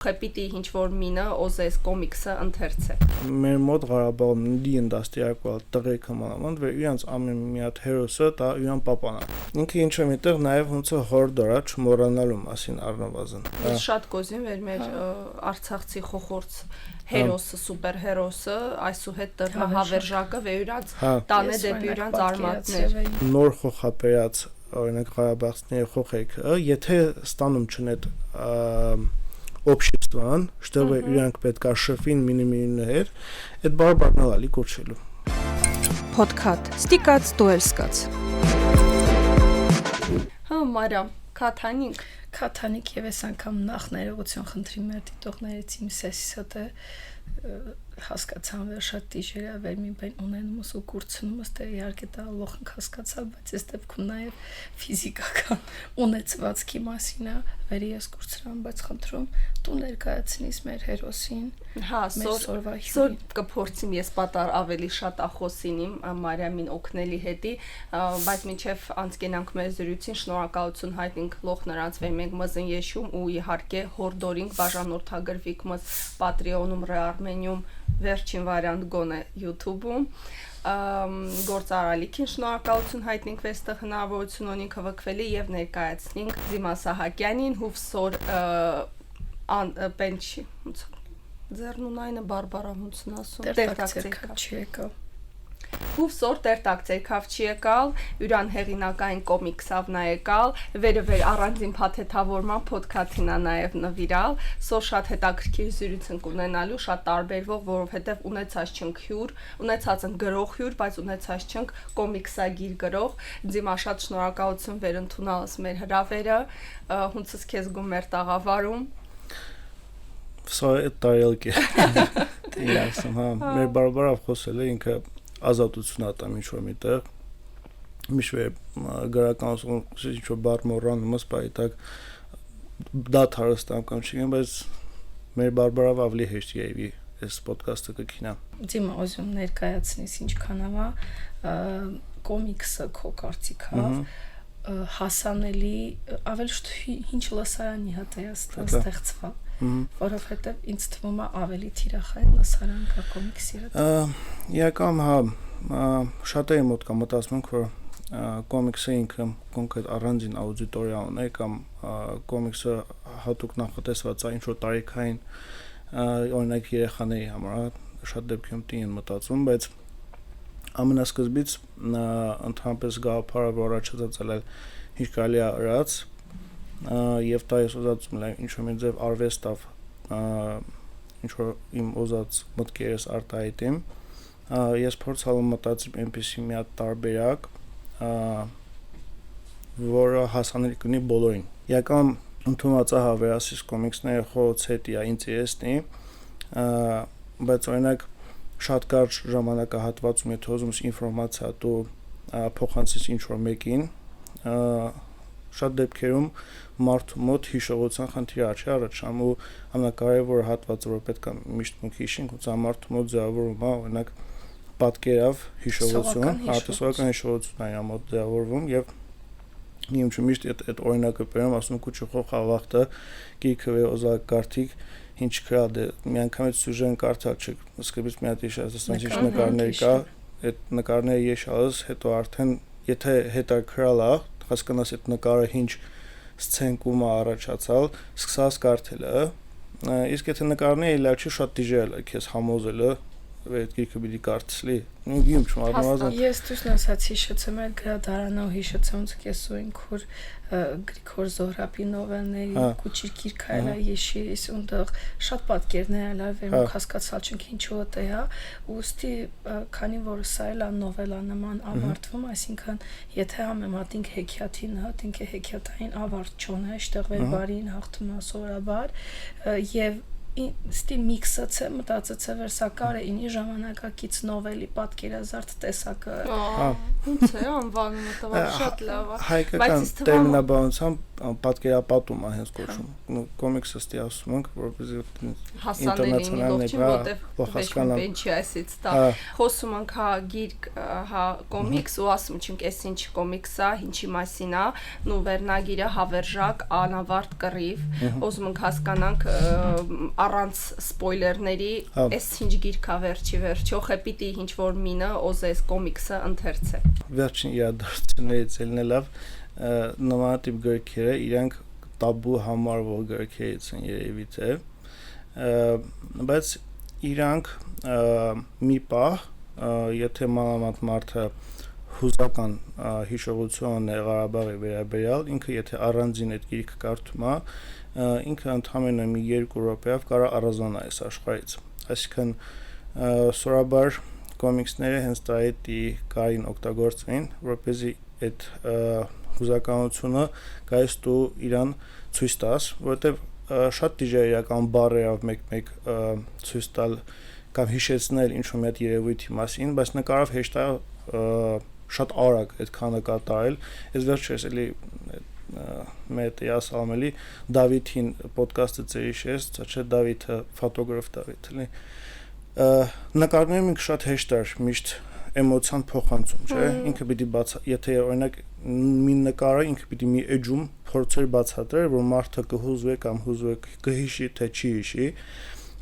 Պիտի ինչ-որ մինը օզես կոմիքսը ընթերցե։ Մեր մոտ Ղարաբաղում դին դաստիարակվալ տղեքը մանավանդ, որ իրանց ամեն մի հատ հերոսը դա իրան պապան է։ Ինքը ինչ-որ միտեղ նաև ոնց է հորդորա չմոռանալու մասին առնվազն։ Ես շատ կոզին վեր մեր արցախցի խոխորձ հերոսը, սուպերհերոսը, այսուհետ տրվա հավերժակը վեր իրանց տանե դեպի իրանց արմատներ։ Նոր խոխապերած օրինակ Ղարաբաղցիների խոխեքը, եթե ստանում չնետ обществан, чтобы իրանք պետք է շփվին մինիմումներ, այդ բարբարն ալի կոչելու։ Podcast ստիկած դուելսկած։ Մարիամ, Քաթանիկ եւ այս անգամ նախ ներողություն խնդրի մեր դիտողներից իմ սեսիսը հասկացան որ շատ դիժեր է վեր մի բան ունենում ու կուրցնում ըստ իհարկե դա լոխնք հասկացա բայց այս դեպքում նաև ֆիզիկական ունեցվածքի մասին է վեր ես կուրցրան բայց խնդրում դու ներկայացնես մեր հերոսին սոր կփորձեմ ես պատար ավելի շատ ախոսին իմ Մարիամին օգնելի հետի բայց մինչև անցկենանք մեր զրույցին շնորհակալություն հայտնենք լոխ նրանց վեր մենք մզն եշում ու իհարկե հորդորինք բաժանորդագրվիկ մզ Patreon-ում Armenium վերջին վարիանտ գոնե YouTube-ում գործարալիքին շնորհակալություն հայտնենք վեստը հնարավորություն ունենք հավաքվելի եւ ներկայացնենք Դիմա Սահակյանին հուվսոր պենչի ձեռնունայինը բարբարա ոնցն ասում տերտակցերքավ չի եկալ Հուվսոր տերտակցերքավ չի եկալ յուրան հեղինակային կոմիքսավ նա եկալ վերևեր առանձին փաթեթավորման ոդքասթին նաև նվիրալ սո շատ հետաքրքիր զրույց ենք ունենալու շատ տարբերվող որովհետև ունեցած չենք հյուր ունեցած ենք գրող հյուր բայց ունեցած չենք կոմիքսագիր գրող Դիմա շատ շնորհակալություն վերընդունալս մեր հրավերը հունցս քեզ գում մեր տաղավարում Սա է տարելքի Իասում հա մեր բարբարով խոսել է ինքը ազատություն ատամ ինչ-որ միտեղ միշտ գրական ինչ-որ բառ մոռանում ես բայտակ դատ հարստամ կամ չգիտեմ բայց մեր բարբարով ավելի հեշտ երևի այս ոդքասթը կքինա Դիմա ուզում ներկայացնես ինչքան ավա կոմիքսը քո կարծիքով հասանելի ավելի շուտ ինչ լսարանի հատեստա ստեղծվա որովհետև ինձ թվում է ավելի թիրախային լսարան կա կոմիքսի հետ Իրական հա շատերի մոտ կա մտածում որ կոմիքսը ինքը կոնկրետ առանձին աուդիտորիա ունի կամ կոմիքսը հատուկ նախատեսված է ինչ-որ տարիքային օրինակ երեխաների համար շատ դեպքում տին մտածում բայց ամենասկզբից ընդհանրապես գաղափարը որ առաջացել է ինչ կարելի է արած եւ դա ես ուզածում եմ ինչ-որ մի ձև արվեստով ինչ-որ իմ ուզած մտքերս արտահայտեմ ես փորձալու մտածեմ այնպեսի մի հատ տարբերակ որը հասանելի կլինի բոլորին Իրական ընդունված է հավերասիս կոմիքսները խոց հետի է ինտերեսնի բայց օրինակ շատ կարճ ժամանակահատվածում եթե ուզում ես ինֆորմացիա դու փոխանցես ինչ-որ մեկին շատ դեպքերում մարդու մոտ հիշողության խնդիր առաջանում ու ամենակարևոր հատվածը որ պետք է միշտ մուք հիշենք ու մարդու մոտ ձևավորվում է օրինակ պատկերով հիշողություն հատուսական հիշողություն այն մոտ ձևավորվում եւ իմ միշտ այդ օրինակը բերեմ ասում քուչոխ խավախտը գիքը օզակ կարտիկ ինչ կա դե մի անգամ այդ սյուժեն կարդալ չի սկզբից մի հատ իշացած ինչ նկարներ կա այդ նկարները եշալս հետո արդեն եթե հետաքրալ է հասկանաս այդ նկարը ինչ սցենկում է առաջացալ սկսած կարդելը իսկ եթե նկարները լավ չի շատ դիժել է քեզ համոզելը այդ գիրքը պիտի կարդալի ինքն չմարմազան ես դուսն ասած հիշեցում եմ գրադարանով հիշեցում կեսույն քոր Գրիգոր Զոհրաբի նովելների Կուչիր Կիրքայլա Եշիրիս ունդեղ շատ պատկերներ ալա վերոք հասկացալ չենք ինչու է դա ուստի քանի որ սա էլ նովելա նման ավարտվում այսինքն եթե համեմատենք հեքիաթին հատենք հեքիաթային ավարտ չոնը այստեղ վեր բարին հաղթում է սովորաբար եւ Ստի միքսացը մտածեցը վերսակարը ինի ժամանակակից նովելի պատկերազարդ տեսակը ոնց է անվանումը տվալ շատ լավ է հայկական տերմինաբանությամբ պատկերապատում է հենց կոչում կոմիքսը ստի ասում ենք որպեսզի հասանելի ինչի այսից դա խոսում ենք հա գիրք հա կոմիքս ու ասում ենք էս ինչ կոմիքս է ինչի մասին է նու վերնագիրը հավերժակ անավարտ կռիվ ուզում ենք հասկանանք առանց սպոյլերների էս ինչ գիրք է վերջո խե պիտի ինչ որ մինը օզես կոմիքսը ընթերցե վերջին իրադարձություններից ելնելով նմանատիպ գրքերը իրանք տաբու համարվող գրքերից են երևի թե բայց իրանք մի պահ եթե մանավանդ մարդը հուզական հիշողություն է Ղարաբաղի վերաբերյալ ինքը եթե առանձին այդ գիրքը կարդում է ինքը ընդհանրապես մի 2 րոպեով կարող առանձնանա այս աշխարհից այսինքն սովորաբար կոմիքսները հենց դա էդի կարին օգտագործվին որպեսզի այդ հուզականությունը գայս դու իրան ցույց տաս, որովհետև շատ դիժեր իրական բառերով մեկ-մեկ ցույց տալ կամ հիշեցնել ինչ-որ մի հատ երևույթի մասին, բայց նկարով հեշտ է շատ արագ այդքանը կատարել։ Ես վերջերս էլի մեր ասալմելի Դավիթին ոդկասթը ծերիշես, չէ՞ Դավիթը ֆոտոգրաֆ Դավիթ էլի։ Նկարներում ինքը շատ հեշտ էր միշտ էմոցիան փոխանցում, չէ՞։ Ինքը պիտի եթե օրինակ մի նկարը ինքը պիտի մի էջում փորձեր բացատրել, որ մարդը կհուզվի կամ հուզվի կհիշի թե չի հիշի,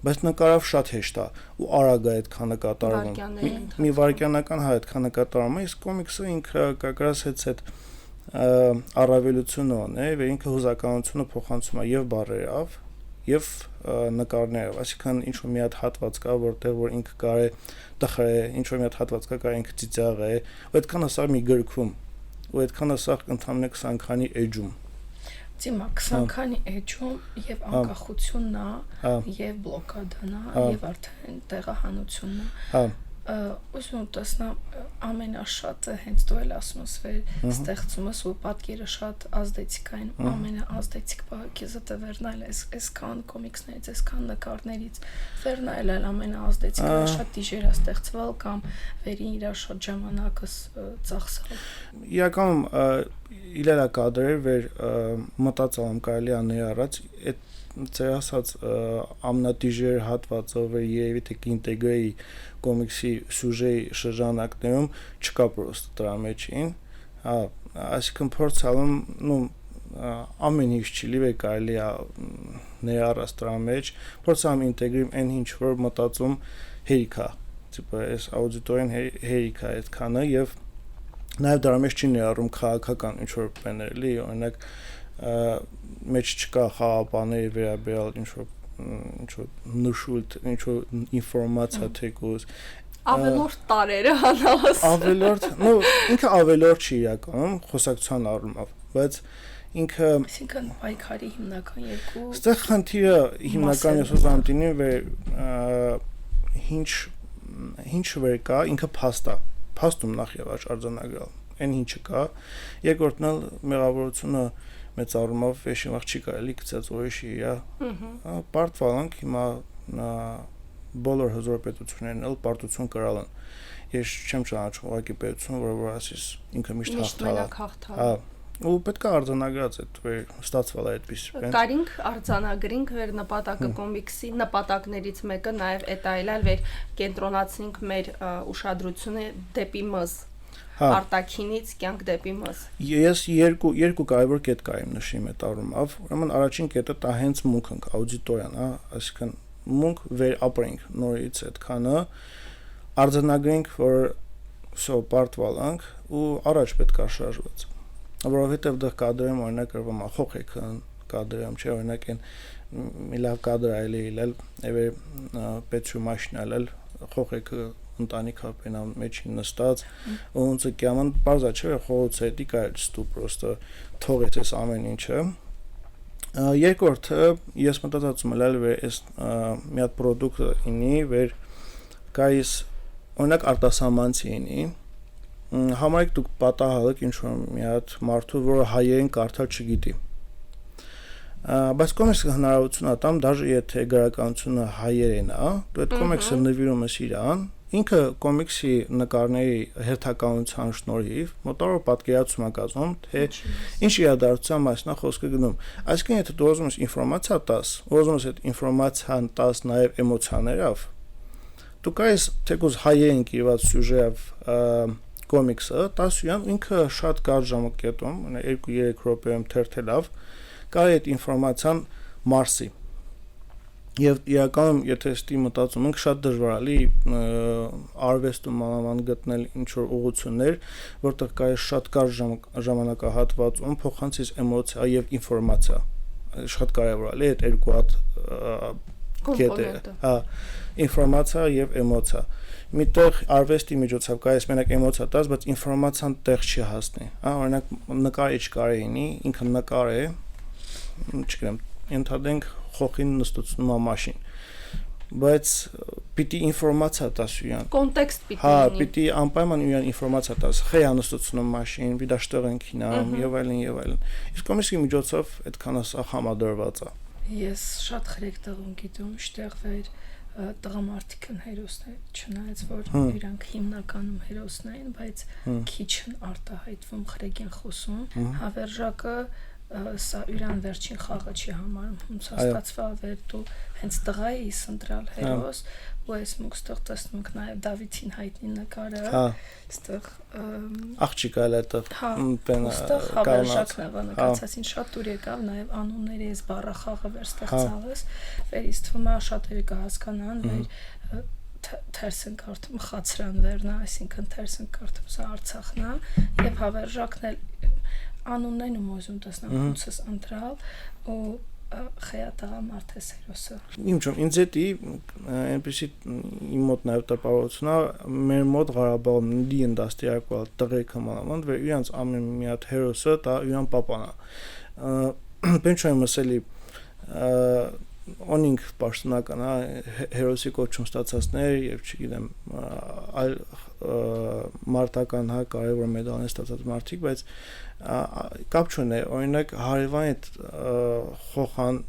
բայց նկարով շատ հեշտ է ու արագ է այդքանը կատարվում։ Մի վայրկյանական հա այդքանը կատարում է, իսկ կոմիքսը ինքը կակրաս այդ առավելությունը ունի, որ ինքը հուզականությունը փոխանցում է եւ բառերով եւ նկարներով, այսինքն ինչ որ մի հատ հատված կա, որտեղ որ ինքը կարե տխրե, ինչ որ մի հատ հատված կա, ինքը ծիծաղ է, ու այդքան ասա մի գրքում, ու այդքան ասա ընդհանրապես 20 քանի էջում։ Դիմա 20 քանի էջում եւ անկախությունն է, եւ բլոկադան է, եւ արդեն տեղահանությունն է։ Հա Ուսում տեսնա ամենաշատը հենց դու էլ ասում ես վեր ստեղծումս ու պատկերը շատ ազդեցիկային ամենաազդեցիկ բանը քեզ է վերնայել այսքան կոմիքսներից այսքան նկարներից վերնայել ամենաազդեցիկը շատ դիժեր է ստեղծվել կամ վերին իր շատ ժամանակս ծախսել իրականում իլերա կադրեր վեր մտածալım կարելի է ներառած այդ ծեր ասած ամնատիժեր հատվածը վեր երևի թե կինտեգրեի կոմիքսի սյուժեի շրջանակներում չկա պրոստ դրա մեջին, հա, այսինքն փորձալում, նու ամեն ինչ չի լիվե կարելի է ներառած դրա մեջ, փորձալում ինտեգրիմ այն ինչ որ մտածում հերիքա, տիպը այս աուդիտորիան հերիքա այդքանը եւ նաեւ դրա մեջ չի ներառում քաղաքական ինչ որ բաներ, էլի, օրինակ մեջ չկա խաղապաների վերաբերյալ ինչ որ նշույթ, ինչ որ ինֆորմացիա թեկուզ ավելորդ տարերը հանავს ավելորդ, նո ինքը ավելորդ չի իրականում խոսակցության առումով, բայց ինքը այսինքն պայքարի հիմնական երկու այստեղ խնդիրը հիմնական ես ուզում տինի վեր ինչ վեր կա ինքը փաստում նախ եւ առաջ արձանագրել այն ինչը կա երկրորդն էլ մեղավորությունը մեծ առումով վեշիմախ չի կարելի գցած ուրիշի իրա պարտվալանք հիմա բոլոր հզոր պետություններն էլ պարտություն կրալ են ես չեմ ճանաչում ուղղակի պետություն որ ասես ինքը միշտ հաղթալ հա ու պետք է արձանագրած այդ ստացվել է այդպես կարինք արձանագրինք վեր նպատակը կոմիքսի նպատակներից մեկը նաև այդ այլալ վեր կենտրոնացնենք մեր ուշադրությունը դեպի մզ արտաքինից կյանք դեպի մս։ Ես երկու կարևոր կետ կարիմ նշիմ այդ առումով, ուրեմն առաջին կետը դա հենց մունքն է, աուդիտորիան, հա, այսինքն մունք վեր ապրենք նորից այդքանը, արձանագրենք, որ սո պարտվալանք ու առաջ պետք է շարժված։ Որովհետև դա կադրում օրինակ գրվում է խոխեքն կադրում, չէ, օրինակ այն մի լավ կադր այլի իլել, եւե պետք է մաշնալել խոխեքը ընտանիքը պենան մեջին նստած ու ոնց է կյանան բարձա չէ խոհոց էդի կարելի ստու պրոստը թողեց այս ամեն ինչը երկրորդը ես մտածում եմ լավ այս մի հատ product-ը ինի վեր կայս օրինակ արտասահմանցի ինի համարեք դուք պատահալեք ինչ որ մի հատ մարդու որը հայերեն կարդալ չգիտի բայց կոմիքսը հնարավորություն ատամ դաժե եթե գրականությունը հայերեն է դու այդ կոմիքսը նվիրում ես իրան ինքը կոմիքսի նկարների հերթականության շնորհիվ մոտավոր պատկերացում է կազմում, թե ինչ իրադարձության մասին է խոսքը գնում։ Այսինքն, եթե դու ուզում ես ինֆորմացիա տաս, ուզում ես այդ ինֆորմացիան տաս նաև էմոցիաներով, դու կարես թեկուզ հայերեն կիրված սյուժեով կոմիքսը, տաս ինքը շատ կարճ ժամկետում, 2-3 րոպեում թերթելով, կարի այդ ինֆորմացիան մարսի։ Եվ իրականում, եթե ստի մտածում ենք, շատ դժվար է արվեստում մանավանդ գտնել ինչ-որ ուղղություններ, որտեղ կարի շատ կարճ ժամանակահատվածում փոխանցես էմոցիա եւ ինֆորմացիա։ Շատ կարևոր է այդ երկու հատ կետերը, հա, ինֆորմացիա եւ էմոցիա։ Միտեղ արվեստի միջոցով կարես մենակ էմոցիա տաս, բայց ինֆորմացիան տեղ չի հասնի։ Հա, օրինակ նկարիչ կարի լինի, ինքը նկար է, չգիտեմ, ընդհանրենք խոխին նստությունում է մաշին, բայց պիտի ինֆորմացիա տաս իրան։ Կոնտեքստ պիտի լինի։ Հա, լինի։ պիտի անպայման իրան ինֆորմացիա տաս։ Խեյա նստությունում մաշին, վիդա շտեղ են քինամ եւ այլն եւ այլն։ Իսկ կոմիքսի միջոցով այդքան ասա համադրված է։ Ես շատ խրեկ տղում գիտում, շտեղ վեր տղամարդիկն հերոսներ, չնայած որ իրանք հիմնականում հերոսներ են, բայց քիչ են արտահայտվում, խրեկ են խոսում, հավերժակը սա իրան վերջին խաղը չի համարում, ոնց հասկացվա վեր դու հենց տղա ես ընտրալ հերոս, ու այս մուկստեղ տեսնում ենք նաև Դավիթին հայտնի նկարը, այստեղ աղջիկը էլ այդտեղ այստեղ հավերժակն է նկարացին, շատ դուր եկավ նաև անունների այս բառախաղը վեր ստեղծալս, վերից թվում է շատերը կհասկանան, վեր թերս են կարդում խացրան վերնա, այսինքն թերս են կարդում սա Արցախն է, եւ հավերժակն էլ անուններն ու ոզում տեսնամ ոնցս ընտրալ ու խեյատաղա մարդես հերոսը։ Ինձ էդի այնպեսի իմ մոտ նաև տպավորությունա մեր մոտ Ղարաբաղում դի ընդաստիարակալ տղերքը մանավանդ վեր իրանց ամեն մի հատ հերոսը դա իրան պապանա։ Բենչոյ մսելի օնինք պաշտոնական հերոսի կոչում ստացածներ եւ չգիտեմ այլ մարտական հա կարևոր մեդալներ ստացած մարդիկ, բայց կապ չունի, օրինակ հարևան այդ խոխան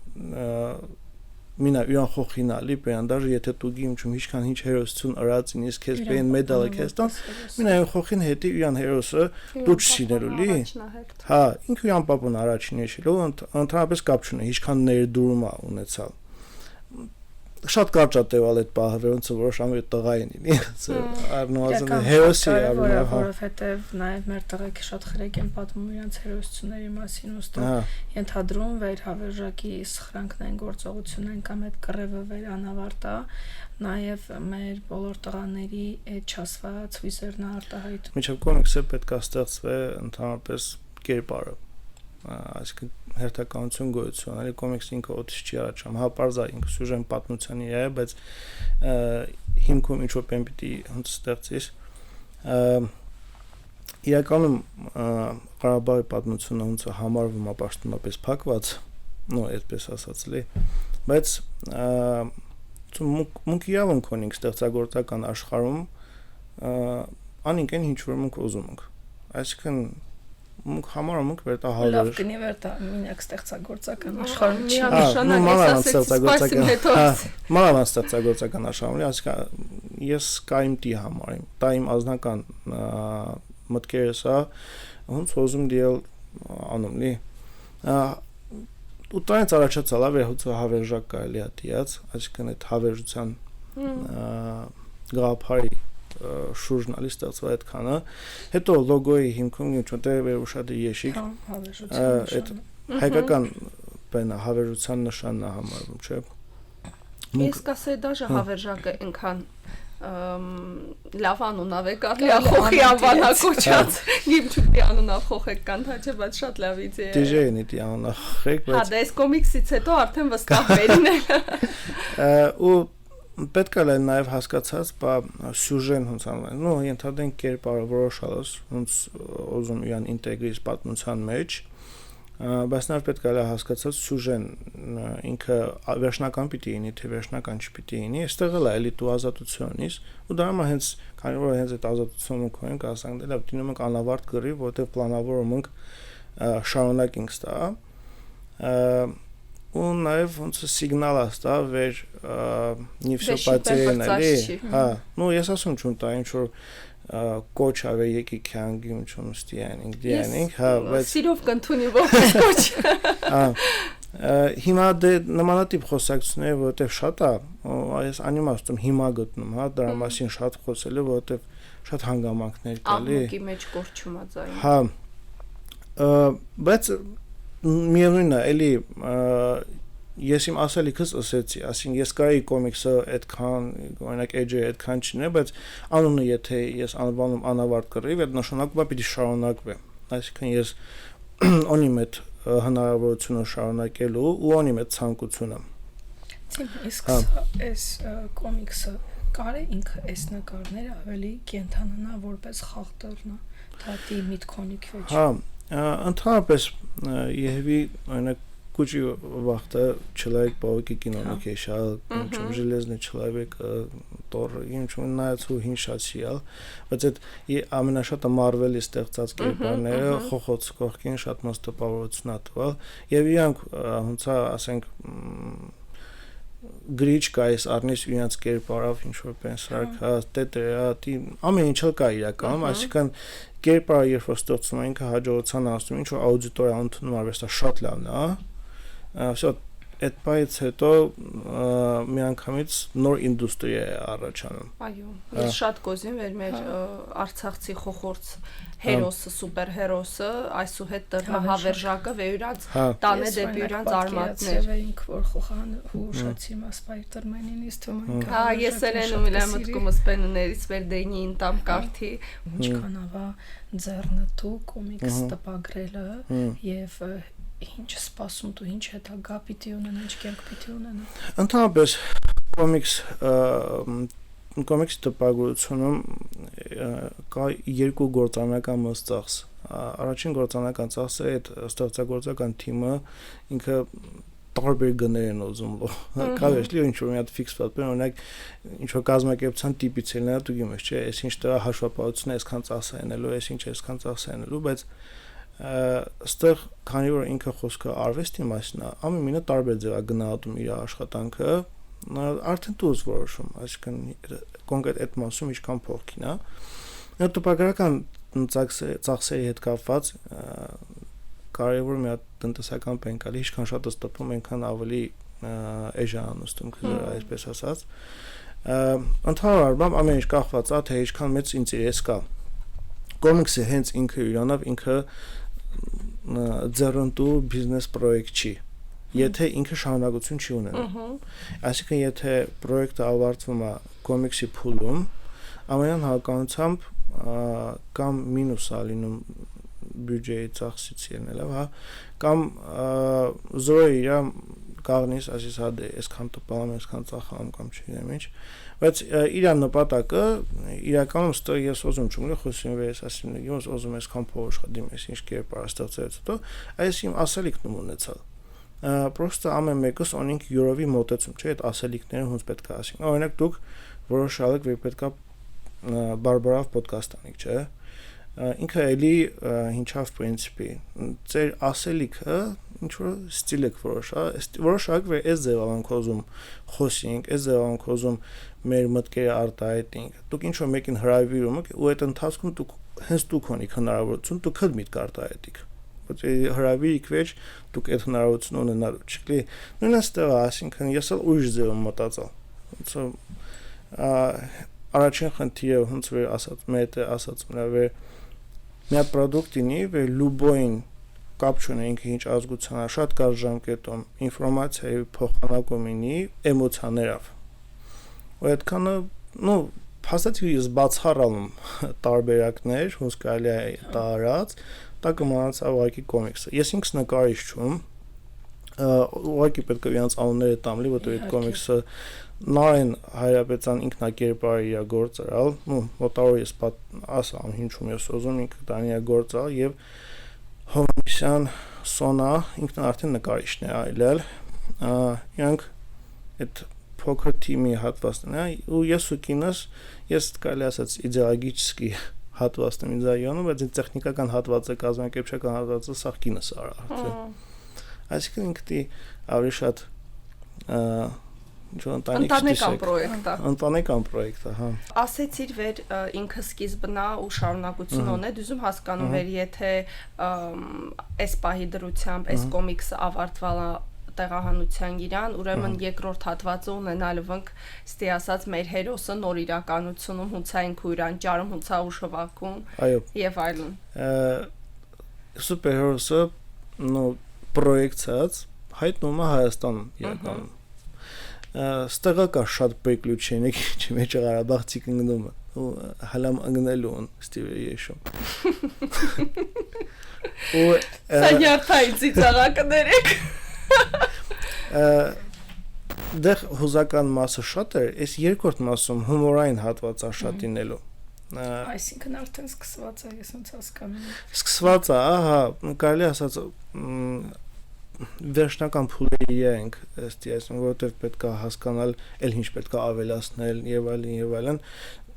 մինա իրան խոխինալի բան դաժե եթե դու գիմչում ինչքան ինչ հերոսություն ըրածին իսկ քեզ բեն մեդալը քեզ տան մինա խոխին հետի իրան հերոսը դու չսինելու լի հա ինքը իրան պապուն առաջին եշելու ընդհանրապես կապ չունի ինչքան ներդրում է ունեցալ շատ կարճ է տևալ այդ պահը ոնց որոշամ որ տղային լինի արնոազն հերոսի արնով որովհետև նաև մեր տղեկ շատ խրեկ են պատմում իրենց հերոսությունների մասին ուստով ենթադրում վեր հավերժակի սխրանքն են գործողությունն կամ այդ կռևը վեր անավարտա նաև մեր բոլոր տղաների այդ չասված հույզերն արտահայտում միջև կոմիքսը պետք է ստեղծվի ընդհանրապես կերպարը այսինքն հերթականություն գոյություն այլ կոմիքսը ինքը օդից չի առաջանում հա պարզա ինքը սյուժեն պատմության իր է բայց հիմքում ինչ որ բան պիտի հենց ստեղծես իրականում Ղարաբաղի պատմությունը ոնց է համարվում է պաշտոնապես փակված նո այդպես ասած լի բայց մունք իրավունք ունենք ստեղծագործական աշխարհում անինք են ինչ որ մենք ուզում ենք այսինքն մուք համարում ենք վերտա հավեր լավ կնի վերտա մինակ ստեղծագործական աշխարհում չի մանավանդ ստեղծագործական աշխարհում այսինքն ես կայմ տի համարím դա իմ ազնական մտքերս է ոնց ուզում դիել անում լի ու տանից առաջացալ է հույս հավերժակ կարելի է դիած այսինքն այդ հավերժության գաղափարի շուրժնալի ստեղծվել այդքանը հետո լոգոյի հիմքում ինչ-որ ուշադիր եշիկ այդ հայկական բանա հավերժության նշանն է համարվում չէ ես կասեի դաժե հավերժակը այնքան լավ անունավ է կարելի է խոխի անվանա կոչած գիմչուկի անունավ խոխեք կան հաճե բայց շատ լավ իդեա է դիժեյնի դի անունավ խեք բայց հա դա այս կոմիքսից հետո արդեն վստահ վերին է ու պետք է լայն նաև հասկացած բա սյուժեն ոնց անվան նո ենթադրենք կերպարը որոշալս ոնց ուզում իրան ինտեգրից պատմության մեջ բայց նաև պետք է լա հասկացած սյուժեն ինքը վերջնական պիտի լինի թե վերջնական չպիտի լինի այստեղ էլ է էլի դու ազատությունից ու դա հիմա հենց քանի որ հենց այդ ազատությունը ունենք ասենք դե լավ դինում ենք անավարտ գրի որտեղ պլանավորում ենք շարունակենք ստա ու նաև ոնց սիգնալ աստա վեր не всё потеряно ли ну ես ասում չուն տա ինչ որ կոչ ave եկի քանգի ու չում ստիանինգ դիանինգ բայց սիրով կընդունի որպես կոչ հիմա դե նմանատիպ խոսակցությունները որովհետև շատ է այս անիմաստում հիմա գտնում դրա մասին շատ խոսելու որովհետև շատ հանգամանքներ կա լի աղմուկի մեջ կորչում է ձայն հա բայց միևնույնն է էլի ես իմ ասելիքս ասեցի ասին ես կարի կոմիքսը այդքան օրինակ edge-ը այդքան չնե բայց անունը եթե ես անվանում անավարտ կռիվ այդ նշանակում է պիտի շարունակվի այսինքն ես ունիմ այդ հնարավորությունը շարունակելու ու ունիմ այդ ցանկությունը իսկ այս կոմիքսը կարի ինքը այս նկարները ավելի կենթանանա որպես խաղ դառնա դատի միտքոնիկ վեճ հա ընդհանրապես երևի օրինակ Кучи вахта человек пауки киноники шал ничего железный человек тор ничего նայածու հին շատ սիալ բայց այդ ամենաշատը Marvel-ի ստեղծած կերպարները խոխոց կողքին շատ մաս տպավորություն ատվալ եւ իրանք ոնց ասենք գրիչկայս առնես իրենց կերպարով ինչ որ պենսարքա տետեատի ամեն ինչը կա իրականում այսինքն կերպարը երբ որ ստեղծում են ինքը հաջողության ասում ինչ որ աուդիտորիա ընդունում արվեստը շատ լավն է Всё, այդ բայից հետո մի անգամից նոր ինդուստրիա է առաջանում։ Այո, ես շատ կոզին վեր մեր արցախցի խոխորձ հերոսը, սուպերհերոսը, այսուհետ դրհավերժակը վերած տանը դեպի իրանց արմատներ։ Ինք որ խոխան ուշացի մասպայտերմանինից թվում։ Հա, ես երենում իլեմ մտքումս պեններից վեր դենին տամ կարթի։ Ինչքանավա ձեռնտու կոմիքս տպագրելը եւ ինչ սպասում դու ինչ հետագա պիտի ունենա ինչ կյանք պիտի ունենա Ընդհանրապես կոմիքս տպագրությունում կա երկու գործանական մսծախս առաջին գործանական ծախսը այդ ստեղծագործական թիմը ինքը տարբեր գներ են ուզում կավեշլի ինչ որ մի հատ ֆիքս պատմեն օրինակ ինչ որ կազմակերպության տիպից էլ նա դու գիտես չէ այս ինչ տրա հաշվապահությունը այսքան ծախսայինելու այս ինչ այսքան ծախսայինելու բայց Այստեղ քանի որ ինքը խոսքը արվեստի մասին է, ամեն մինը տարբեր ձև է գնահատում իր աշխատանքը, արդեն դուրս որոշում, այսինքն կոնկրետ այդ մասում ինչքան փոխքին է։ Այդ տպագրական ծախսերի հետ կապված կարևոր մի հատ տնտեսական բան կա, ինչքան շատ է ստպում, այնքան ավելի էժանանում քեզ այսպես ասած։ Ընդհանրապես ամեն ինչ կախված է, թե ինչքան մեծ ինտերես կա։ Կոմիքսը հենց ինքը իրանով ինքը ձեռնտու բիզնես պրոյեկտ չի եթե ինքը շարունակություն չի ունենում այսինքն եթե պրոյեկտը ավարտվում է կոմիքսի փուլում ամենայն հավանականությամբ կամ մինուս է լինում բյուջեի ծախսից ելնելով հա կամ զրո իր կաղնից ասես հա դե այսքան տպալում այսքան ծախալում կամ չգիտեմ ինչ բայց իր նպատակը իրականում ստեղ ես ուզում չունեմ խոսում ես ասում եմ ուզում ես քան փող աշխատեմ ես ինչ կերպար ստեղծել հետո այս իմ ասելիքն ունեցալ պրոստը ամեն մեկս ունենք յուրովի մոտեցում չէ այդ ասելիքները ոնց պետք է ասենք օրինակ դուք որոշալեք որ պետք է բարբարավ ոդկաստ անեք չէ ինքը էլի ինչավ պրինցիպի ձեր ասելիքը ինչ որ ստիլ եք որոշակ որ այս ձևանք ուզում խոսենք այս ձևանք ուզում մեր մտքերը արտահայտենք դուք ինչ որ մեկին հրավիրում եք ու այդ ընթացքում դուք հենց դուք ունեք հնարավորություն դուք էլ միտք արտահայտեք բայց հրավիրիք վեճ դուք այդ հնարավորությունը ունենալու չկլի նույնիսկ ստեղ ասինքն ես էլ ուրիշ ձևով մտածալ ոնց առաջին խնդիրը ոնց որ ասած մեր ասած մեր մի հատ պրոդուկտինի վեր լուբոին կապ չունենք ինչ ազգության շատ կարճ ժամկետում ինֆորմացիայի փոխանակումինի էմոցիաներով ու այդքանը նո փաստացի ես բացառում տարբերակներ ոնց կարելի է տարած դա կմնաց ավակի կոմիքսը ես ինքս նկարիչ չում ուղղակի պետք է իրանց անունները տամլի որտեղ այդ կոմիքսը Նարեն Հայրապետյան ինքնակերպարը իր գործարալ, ну, մոտավոր ես ասամ ինչու ես ուզում ինքը տանի գործալ եւ Հովանեսյան Սոնա ինքն արդեն նկարիչն է այլել, իրանք այդ փոքր թիմի հատվածն է ու ես ու կինս ես կարելի ասած իդեալոգիչսկի հատվածն եմ իդեալանում, բայց այդ տեխնիկական հատվածը կազմակերպչական հատվածը սա կինս արա արդեն Այսինքն ինքնի ավելի շատ ընտանեկան պրոյեկտ է։ Ընտանեկան պրոյեկտ է, հա։ Ասեցիր վեր ինքը սկիզբն է ու շարունակություն ունի, դուզում հասկանում էր, եթե այս պահի դրությամբ այս կոմիքսը ավարտվալա տեղահանության իրան, ուրեմն երկրորդ հատվածը ունենալու ենք ստի ասած մեր հերոսը նոր իրականությունում հունցա ինքը իրան ճարում հունցա ուշովակում եւ այլն։ Սուպերհերոսը նո պրոյեկցած հայտնում է Հայաստանում իրականում։ Ստեղա կա շատ приключения, ինչի մեջ Ղարաբաղցի կանգնում է ու հալամ անգնելու են ստիվի եշում։ Ու Սանյարթային ծիծաղակներեք։ Դեռ հուզական մասը շատ է, այս երկրորդ մասում հումորային հատվածը շատ ինելու։ Այսինքն արդեն սկսված է, ես ոնց հասկանում եմ։ Սկսված է, ահա, կարելի ասած վերջնական փուլերի ենք ըստի այսինքն որովհետև պետք է հասկանալ էլ ինչ պետք է ավելացնել եւ այլն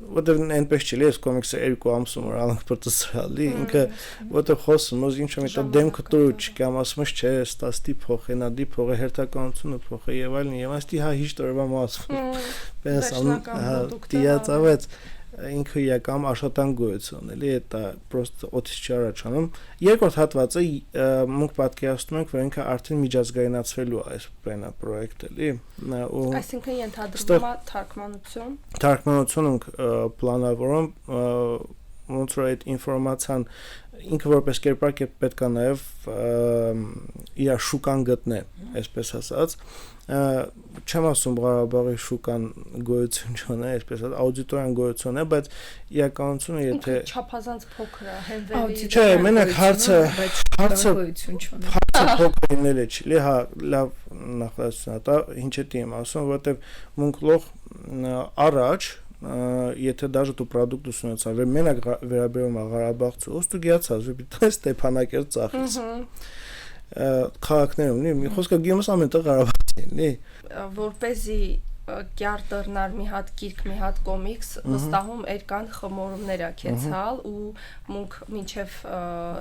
որովհետև այնպես չի լի այս կոմիքսը 2 ամսում ռալանք պատասխալի ինքը որովհետև խոսում ոս ինչ միտա դեմքը դուրը չկամ ասում ես չէ ստաստի փոխենա դի փողը հերթականությունը փոխը եւ այլն եւ աստի հա հիշ տորվա մասում պես հա դիացավեց ինքը իրական աշխատանք գոյություն էլի դա պրոստը օթից չարաչանում երկրորդ հատվածը մենք պատկերացնում ենք որ ինքը արդեն միջազգայնացվելու է այս բենա պրոյեկտը էլի ու այսինքն ենթադրվում է թարգմանություն ենք պլանավորում ոնց որ այդ ինֆորմացիան ինքը որպես կերպար պետք է նաև իր շուկան գտնե այսպես ասած չեմ ասում Ղարաբաղի շուկան գոյություն չունի, այսպես ասած, աուդիտորիան գոյություն է, բայց իրականությունը եթե չափազանց փոքր է, հենվերի։ Չէ, մենակ հարցը գոյություն չունի։ Հարցը փոքրինել է, չի, հա, լավ նախադասություն է, դա ինչ է դեմ ասում, որովհետև մունքլող առաջ եթե даже դու product ուսումնացավ, մենակ վերաբերում է Ղարաբաղցու, դու գիացած, որ Ստեփանակերտ ծախից։ Քաղաքներում մի խոսքը գիմս ամենտեղ Ղարաբաղցին լի որպեսզի կյար դռնար մի հատ գիրք մի հատ կոմիքս վստահում երկան խմորումներ ակեցալ ու մունք մինչև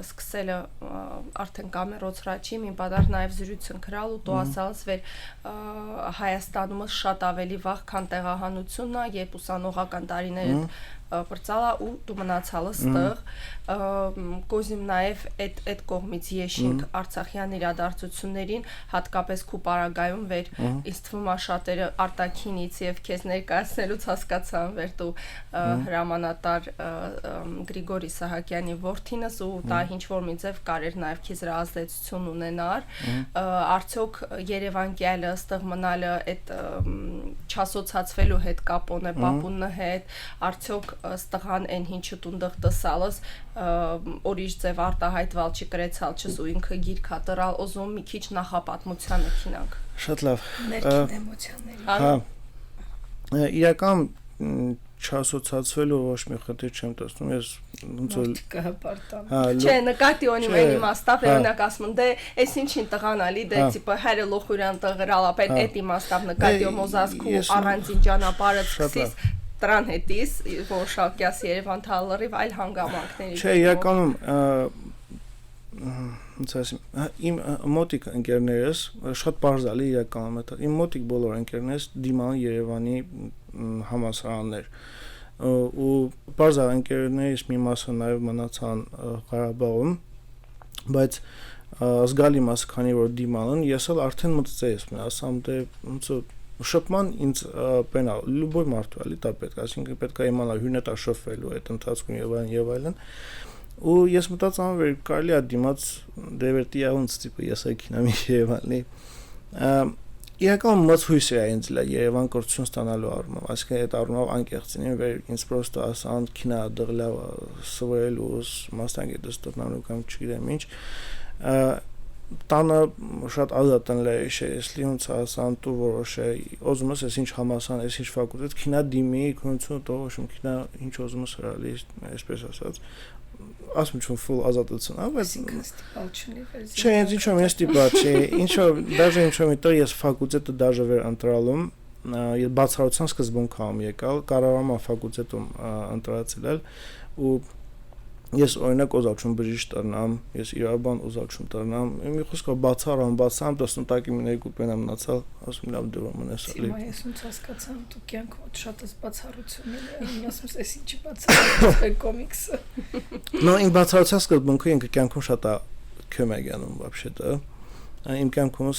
սկսելը արդեն կամերոց ռաչի մի պատար նաև զրույցն քրալ ու դու ասալս վեր Հայաստանում շատ ավելի վաղ քան տեղահանությունն է երբ ուսանողական տարիները պրծալա ու դու մնացալս տեղ կոզիմ նաև այդ կողմից եշինք Արցախյան իրադարձություններին հատկապես քու պարագայում վեր ինձ թվում է շատերը արտաքինից եւ քեզ ներկայացնելուց հասկացան վեր դու հրամանատար Գրիգորի Սահակյանի որդինս ու դա ինչ որ մի ձև կարեր նաև քեզ դրա ազդեցություն ունենար արդյոք Երևանյալը ստեղ մնալը այդ չասոցացվելու հետ կապ ունե Պապունը հետ արդյոք ստղան այն ինչը տունդեղ տսալս օրիշ ձև արտահայտվալ չկրեցալ չս ու ինքը գիրք հատրալ օզում մի քիչ նախապատմությանը քինանք շատ լավ ներքին էմոցիաների հա իրական չասոցացվելու ոչ մի խնդիր չեմ տեսնում ես ոնց որ կհպարտամ չէ նկատի ունի մենի մաստավ օրինակ ասում դե այս ինչին տղանալի դե տիպը հայրը լոխուրան տղրալա բայց այդ իմաստավ նկատի մոզասկու առանձին ճանապարհը սկսից Տրան հետիս, որ շալկյաս Երևան թալլրիվ այլ հանգամանքների Չէ, իրականում ոնց ասեմ, իմ մոտիկ ընկերներս շատ բարձալի իրականում է իմ մոտիկ բոլոր ընկերներս դիման Երևանի համալսարաններ ու բարձալ ընկերներից մի մասը նաև մնացան Ղարաբաղում բայց զգալի մասը քանի որ դիմանն ես էլ արդեն մտածեի ասամ դե ոնց շփման ինձ բենա լուբոյ մարդու էլի դա պետք է ասինքն պետք է իմանալ հյունետա շփվելու այդ ընթացքում եւ այլն ու ես մտածում որ կարելի է դիմաց դեվերտիաունց տիպը ես եկինամի Երևանի իրական մոտ հույս է ինձ լա Երևան կրթություն ստանալու առումով այսինքն այդ առումով անկեղծին որ ինձ պրոստը ասան քինա դղլա սովորելու մասնագետս դառնալու կամ չգիտեմ ինչ տանը շատ ազատ են լեշ է, если ոնց ասան դու որոշե, ուզում ես ինչ համասան, ես ինչ ֆակուլտետ, քինա դիմի, քնություն տող, ոչմ քինա ինչ ուզում ես հրալի, այսպես ասած, ասում չուն full ազատություն, բայց չէ, ինչ որ ես տիպա չի, ինչ որ դաժե ինչ որ միտը ես ֆակուլտետը դաժե վեր ընտրալում, ես բացառության սկզբում կամ եկալ, կարողամ ֆակուլտետում ընտրացել ու ես օրինակ օզաչում բժիշկ տնամ, ես իրավաբան օզաչում տնամ, մի խոսքով բացառամ, տեսնում տակի մի երկու բան մնացալ, ասում լավ դու մնաս ալի։ Հիմա ես ոնց հասկացամ, դու կյանքով շատ ես բացառություն ունի, ասում ես ինչի բացառություն է կոմիքսը։ Но ին բացառության սկզբունքը ինքը կյանքում շատ է կոմեդիանում вообще-то։ Իմ կյանքում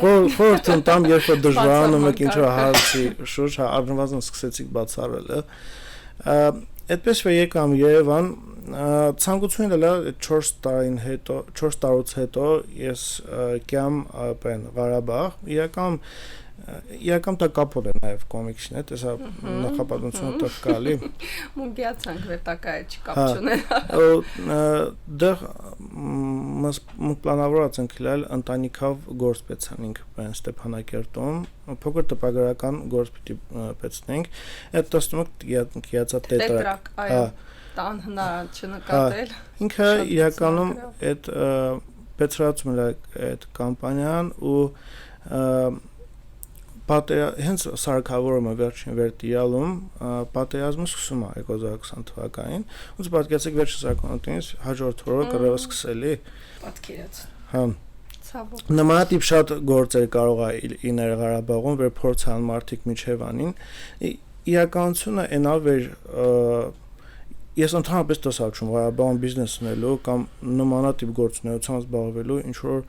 խորհուրդ տամ, երբ որ դժվարանում եք ինչ-որ հարցի շուրջ, առնվազն սկսեցիք բացառել։ Այդպես որ եկամ Երևան, ցանկությունն էլ է 4 տարուց հետո ես կյամ Ղարաբաղ, իրական դա կապոտ է նաև կոմիքսին հետ, հեսա նախապատմությունը տակ կալի։ Մունգիացանք վերտակայ չկապ չուներ։ Դեռ մենք պլանավորած ենք լալ ընտանիքով գործ պետցանենք բան Ստեփանակերտում, փոքր տպագրական գործ պիտի պետցնենք։ Այդ տեսնում եք կիացա տետրակ, այո, տան հնարան չնկատել։ Ինքը իրականում այդ պետրացում է այդ կամպանիան ու հենց սարքավորումը վերջին վերտիրալում պատերազմը սկսում է 2020 թվականին ոնց պատկերացեք վերջին սարքավորումից հաջորդ օրը կռվը սկսելի պատկերած հա նմանատիպ շատ գործեր կարող է իներ Ղարաբաղում որ փորձան մարդիկ միջևանին իրականությունը այնավ էր ես ընդհանրապես տեսածում Ղարաբաղում բիզնես ունելու կամ նմանատիպ գործունեությամբ զբաղվելու ինչ որ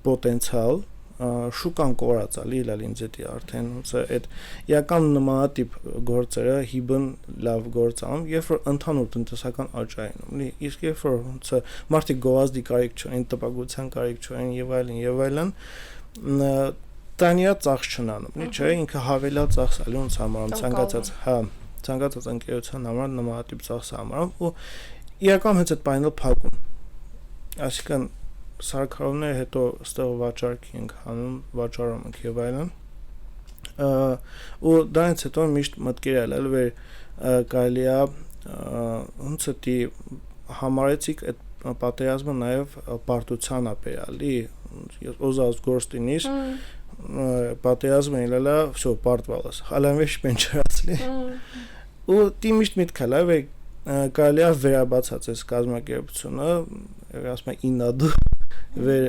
պոտենցիալ շուկան կորածալի լալ ինձ էդի արդեն ոնց այդ իրական նմանատիպ գործերը հիբն լավ գործամ երբ որ ընդհանուր տնտեսական աճային իսկ երբ որ ոնց մարդիկ գովազդի կարիք չունեն տպագրության կարիք չունեն եւ այլն տանիա ծախս չնանում չէ ինքը հավելա ծախսալի ոնց համարում ցանկացած ընկերության համար նմանատիպ ծախս համարում ու իրական հենց այդ պայմանով փակում այսինքն սարքավորումները հետո ստեղ վաճառքի ենք հանում, վաճառում ենք եւ այլն։ Ու դրանից հետո միշտ մտքեր ալել որ կարելի է ոնց է համարեցիք այդ պատերազմը նաեւ պարտության ապերալի օզած գործինից պատերազմը ելալա всё պարտվալս հալանվեշ պենչրացլի ու դի միշտ միտքալ է որ կարելի է վերաբացած այս կազմակերպությունը ասում եմ ինադու վեր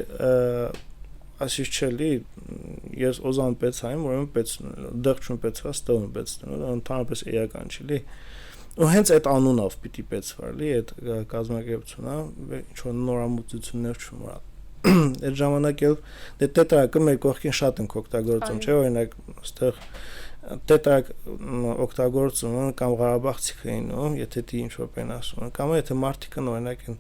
ասի չելի ես օզան պետցային որում պետցնել դեղչուն պետցվա ստոն պետցնել ընդհանրապես իրական չելի ու հենց այդ անունով պիտի պետցվարլի այդ կազմակերպությունը ինչ որ նորամուծություններ չունի այդ ժամանակ էլ դե տետրակը մեր կողքին շատ ենք օգտագործում չէ օրինակ այստեղ տետրակ օգտագործում կամ Ղարաբաղցիք էին եթե դի ինչ որ բան ասում կամ եթե մարդիկը օրինակ են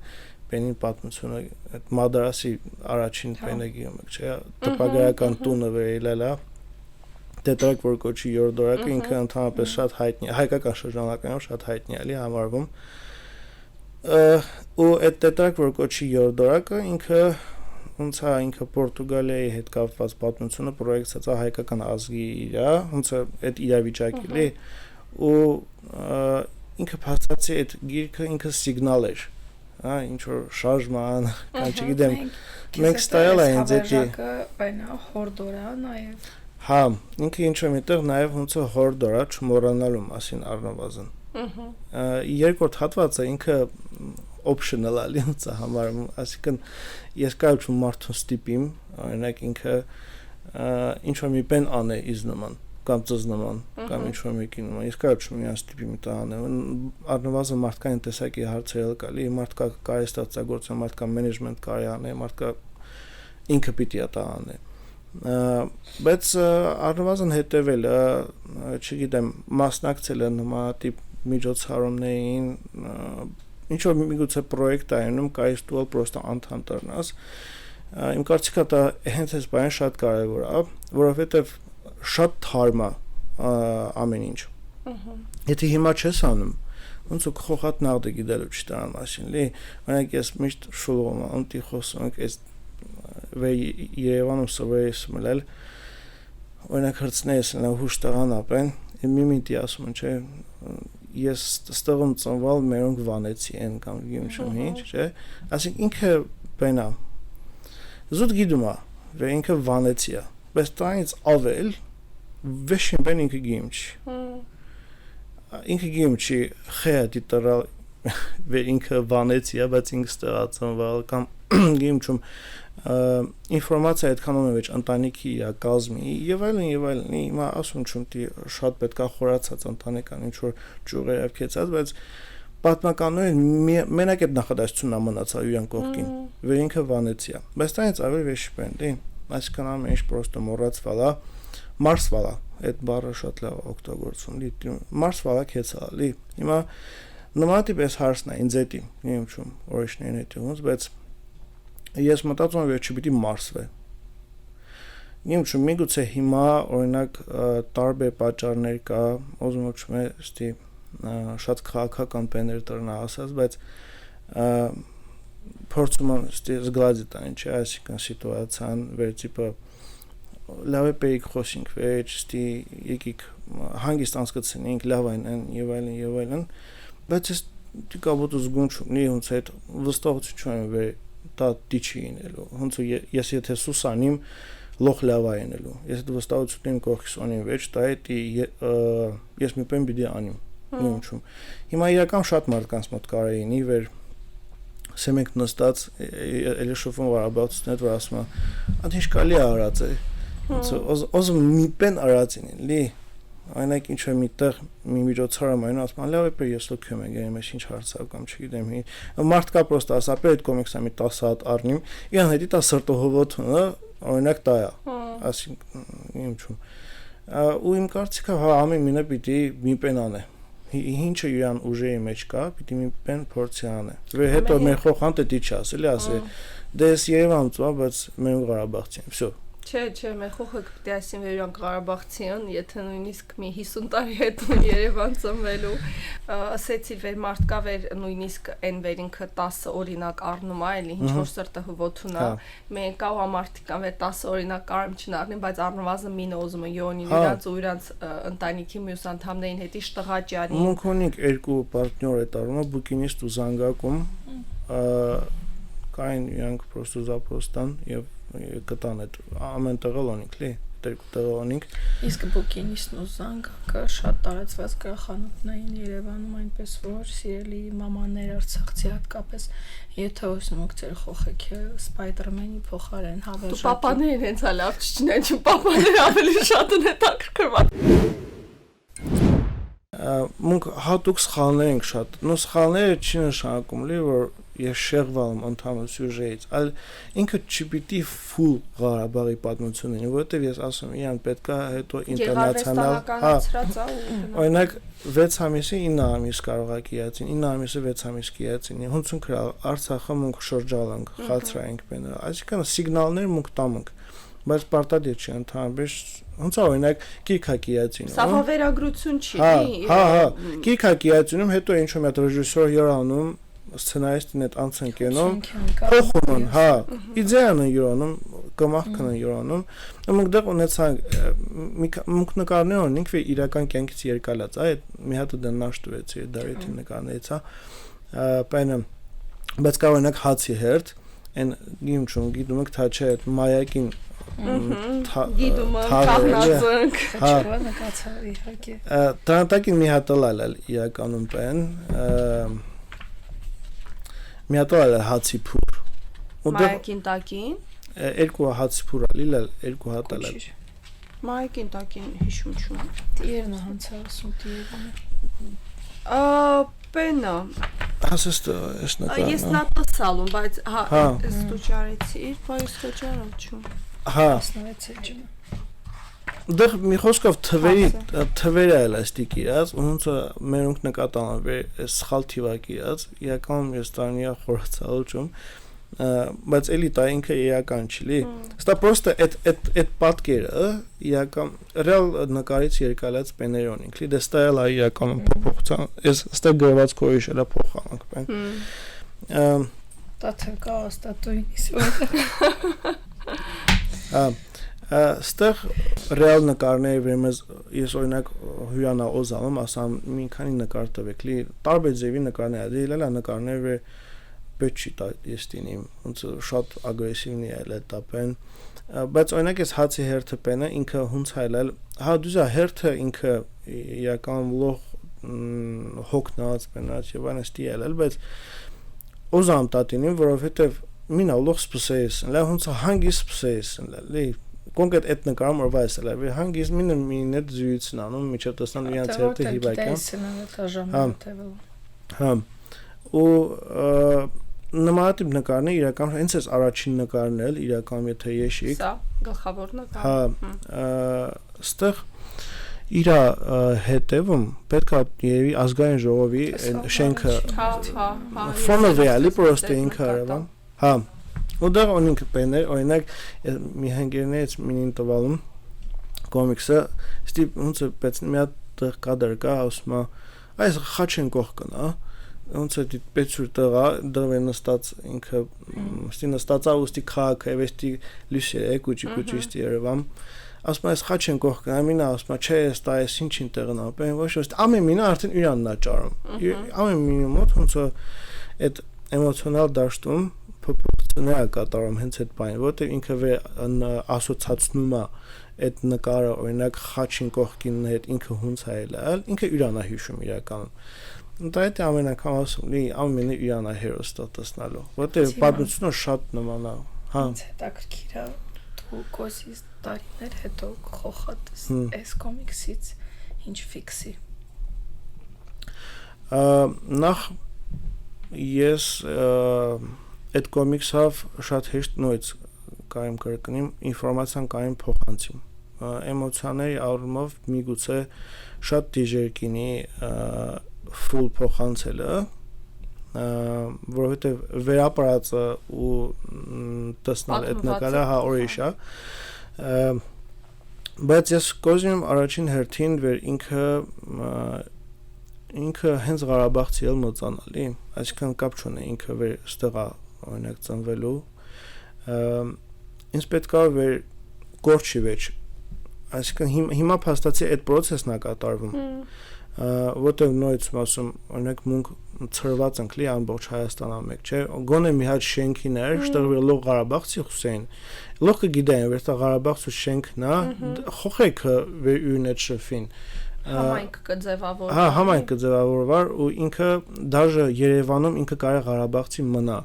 բենին պատմությունը այդ մադրասի առաջին բենակի ում չէ տպագրական տունը վերելալա տետրակ որ կոչի յորդորակը ինքը ընդհանրապես շատ հայտնի հայկական շրջանակներում շատ հայտնի էլի համարվում ու այդ տետրակ որ կոչի յորդորակը ինքը ոնց է ինքը Պորտուգալիայի հետ կապված պատմությունը պրոյեկցած է հայկական ազգի իրա ոնց է այդ իրավիճակի լի ու ինքը փաստացի այդ գիրքը ինքը սիգնալ էր ինչ որ շարժման կամ չգիտեմ մենք ստայել են դեպի այնա հորդորա նաև հա ինքը ինչ որ միտեղ նաև ոնց է հորդորա չմոռանալու մասին առնվազն երկրորդ հատվածը ինքը optional է ոնց է համարում այսինքն ես կարողում մարդուն ստիպիմ օրինակ ինքը ինչ որ մի բան անե իզ նման կամ ծզնման կամ ինչ որ մեկին նման ես կարողում եմ ստիպիմ դա անել առնվազն մարդկային տեսակի հարցեր կալի մարդկա կարի ստեղծագործություն մարդկա մենեջմենտ կարի անել մարդկա ինքը պիտի դա անել բայց առնվազն հետևել չգիտեմ մասնակցել նմանատիպ միջոցառումներին ինչ որ միգուցե պրոյեկտ այնում կարի ստուալ պրոստը անդամ դառնաս իմ կարծիքով դա հենց այս բանը շատ կարևոր է որովհետև շատ թարմա ամեն ինչ եթե հիմա չես անում ոնց ու խոխատ նաղդը գիտելու չտան մասին լի օրինակ ես միշտ շուլում անտի խոսում եմ այս վեր Երևանում սովորեցում եմ օրինակ հրցնես նա հուշ տղան ապեն մի միտի ասում են չէ ես ստեղում ծնվել մերոնք վանեցի են կամ գիմչում ինչ չէ ասենք ինքը բենա զուտ գիտում է որ ինքը վանեցի է բայց տանից ավել վեշին բեն ինքը գիմչ ինքը գիմչի խեատի տրա վեր ինքը վանեցի, բայց ինքը ստեղծանվալ կամ գիմչում ինֆորմացիա այդքան ունեջ ընտանիքի կազմի եւ այլն հիմա ասում չում դի շատ պետքա խորացած ընտանեկան ինչ որ ճյուղեր ապքեցած բայց պատմականորեն մենակ այդ նախադասությունն ամնացա իրան կողքին վեր ինքը վանեցի բայց տանից ավելի վեշպենդի այսքան ամեն ինչ պրոստը մոռացվալա մարսվալա այդ բառը շատ լավ օգտագործում լի մարսվալա քեցա լի հիմա նմանատիպ էս հարցն է ինձ էտի նույն չում օրիշներն էտի ոնց բայց ես մտածում եմ որ չպիտի մարսվե նույն չում միգուցե հիմա օրինակ տարբեր պատճառներ կա ուզում եմ ստի շատ քաղաքական բաներ դառնա ասած բայց փորձում եմ ստի զգալի տան չէ այսինքն սիտուացիան վերջիպը լավ է պերիկ խոսինք վերջի եկիկ հանգիստ անցկացնենք լավ այն եւ այլն բայց ես դիկաբոտ զգում չունի ոնց այդ վստահություն չունեմ վեր դա դիչի ինելու ոնց ես եթե սուսանիմ լոխ լավ այնելու ես այդ վստահությունն կողքից ունեմ վերջ դա է ես մի բան պիտի անիմ նույնչում հիմա իրական շատ մարդկանց մոտ կարային իվեր սեմենք նստած էլի շոֆոն վարաբացն այդ որ ասում ան ինչ կալի արած է ոնց մի բան արածին լի այնակ ինչ որ միտեղ մի միջոցառում այն ասում լավ է ես լոքեմ եմ ես ինչ հարցավ կամ չգիտեմ մարդ կա պրոստը ասապե այդ կոմիքսը մի 10 հատ առնիմ իրան հետի 10 սրտոհովոթը օրինակ դա է ասինքն ինչու ու իմ կարծիքով հա ամեն մինը պիտի մի բան անե ինչը իրան ուժերի մեջ կա պիտի մի բան փորձի անե վեր հետո մեր խոխանտը դիչ ասելի ասի դες Երևան ծա բայց մենք Ղարաբաղցի վсё Չէ, մեր խոխը պիտի ասին որ իրանք Ղարաբաղցիան, եթե նույնիսկ մի 50 տարի հետո Երևան ծնվելու, ասեցի վեր մարդ կա վեր նույնիսկ այն վեր ինքը 10 օրինակ առնում է, էլի ինչ որ սրտը հվոթուն է, մենք կա համարտիկ կան վեր 10 օրինակ առում չնարնին, բայց առնվազն մինը ուզում է յոնին իրանց ու իրանց ընտանիքի մյուս անդամներին հետի շտղաճարի։ Մունքոնիկ երկու պարտներ է տարում, բուկինիստ ու զանգակում, կային իրանք պրոստո զապրոստան եւ կտան այդ ամեն տեղ լոնիկ լի երկու տեղ լոնիկ իսկ բուկինիստն ու զանգակը շատ տարածված գրախանութներին Երևանում այնպես որ սիրելի մամաներ արցախցի հատկապես եթե ուզում եք ձեր խոխեքը Spider-Man-ի փոխարեն հավերժակի Դու պապաներին հենց լավ չչնեն չու պապաները ավելի շատ են հետաքրքրված Մունք հատուկ սխալներ ենք շատ նո սխալները չի նշանակում լի որ ես շեղվալում ընդհանուր սյուժեից, այլ ինքը չպիտի ֆուլ Ղարաբաղի պատմություն ունի, որովհետև ես ասում եմ, իրան պետք է հետո ինտերնացիոնալ, օրինակ 6 ամիսի 9 ամիս կարող է կիացին, 9 ամիսը 6 ամիս կիացին, հունցուն կրալ Արցախը մունք շրջալանք, խացրայինք բենը, այսինքն սիգնալներ մունք տամենք, բայց պարտադիր չի ընդհանրապես ոնց օրինակ կիրքակիացին Սա վերագրություն չի, հա, կիրքակիացինում հետո ինչ-որ մի հատ ռեժիսոր երանում սցենարիստին այդ անցնկենում փոխում հա իդեան յուրանում կամախքն յուրանում մենք դեռ ունեցանք մունք նկարներ ունենք որ իրական կյանքից երկալած այդ մի հատ դնաշ տվեցի դարիթի նկարներից հա բանը բայց կարողանք հացի հերթ այն գիմչում գիտում եք թա չէ այդ մայակին գիտում կախնացնք հա նկացա իհարկե տանտակին մի հատ լալ իրականում բան մի հատ հացի փուր մայակին տակին երկու հացի փուր լիլալ երկու հատ լալ մայակին տակին հիշում չունեմ տիերն հանցասում տիերն Պենա հասեստ էս նկարն ես նատը սալում բայց հա դու ճարեցի բայց դու ճարավ չու հա 16 ջն Դեռ մի խոսքով թվերը էլաստիկ իրաց, ոնց մերոնք նկատան այս սխալ թիվակի իրաց, իրականում ես տանիա խորացալու չում, բայց էլի դա ինքը իրական չի լի։ Ստա պրոստը այդ պատկերը իրական ռեալ նկարից երկալած բեներոն ինք լի, դե ստա էլ իրականում փոփոխության, այս ստա գրված կորիշելա փոխանք բան։ Դա թեկա ստատուին Ստեղ ռեալ նկարներ վերմեզ ես օրինակ հյուրանա օզալում ասամ մի քանի նկար տվեք լի տարբեր ձևի նկարներ դիլելա նկարներ վեր պետք չի տա ես տինիմ ոնց շատ ագրեսիվնի է տապեն բայց օրինակ ես հացի հերթը պենը ինքը հունց հայլել հա դուզա հերթը ինքը իրական լող հոգնած բնած եւ այն էստի ելել, բայց օզամ տատինին, որովհետեւ մինա լող սպսեյս, լա հոնց հանգիս սպսեյս, լի կոնկրետ այդ նկարում որպես է լավ հանգիս մինը զույցն անում միջև տեսնան իրենց հետը հիվայկան հա ու նմանատիպ նկարներ իրական հենց էս առաջին նկարն էլ իրական եթե եշիկ սա գլխավոր նկարը հա ստեղ իր հետևում պետք է երևի ազգային ժողովի շենքը ֆոնը վեալի պրոստը ինքը արավան հա Ուդար ունենք բաներ, օրինակ մի հանգերներից մինին տվալում կոմիքսը, ստի ոնց է պես մի հատ կադր կա, ասում է, այս խաչեն կողքն, ոնց է դի պետսուր տղա, դրվե նստած ինքը, ստի նստածա ուստի քաղաքը, եստի լույսի է, կուճի ստի երևամ, ասում է, այս խաչեն կողքն, ամինա ասում է, չէ, ստա այս ինչին տեղն ապեն, ոչ ոստի, ամեն մինը արդեն իրանն է ճարում, ամեն մինի մոտ, ոնց է այդ էմոցիոնալ դաշտում փոփոխություններ է կատարում հենց այդ բանը, որտեղ ինքը ասոցացնում է այդ նկարը, օրինակ խաչին կողքին հետ ինքը հունց է ելել, ինքը իրան է հիշում իրականում։ Դա է ամեն անգամ ասում, լի ամենը իրան է հերոստա տեսնալու, որտեղ պատմությունը շատ նման է, հա։ Ինձ հետաքրքիր է դու կոսից տարիներ հետո խոխատես այս կոմիքսից ինչ ֆիքսի։ Նախ ես այդ կոմիքսով շատ հեշտ նույնց կայմ կրկնիմ ինֆորմացիան կայմ փոխանցիմ էմոցիաների առումով միգուցե շատ դիժեր կինի ֆուլ փոխանցելը որովհետև վերապրածը ու տեսնել այդ նկարը հա ուրիշ է բայց ես կոզիմ առաջին հերթին վեր ինքը հենց Ղարաբաղցի էլ մոծանալի այսքան կապ չունի ինքը վեր ստեղա օրինակ ծնվելու ինձ պետք է վեր գործի վեճ այսինքն հիմա փաստացի այդ process-ն է կատարվում որտեղ նույնց ասում օրինակ մունք ծրված ընկլի ամբողջ Հայաստանը մեկ չէ գոնե մի հատ շենքիներ շտեղվելով Ղարաբաղցի Հուսեին լոկը գիտեն որ դա Ղարաբաղցու շենքն է խոխեքը վեր յունետ շփին համայնք կձևավորվի հա համայնք կձևավորվար ու ինքը դաժե Երևանում ինքը կարա Ղարաբաղցի մնա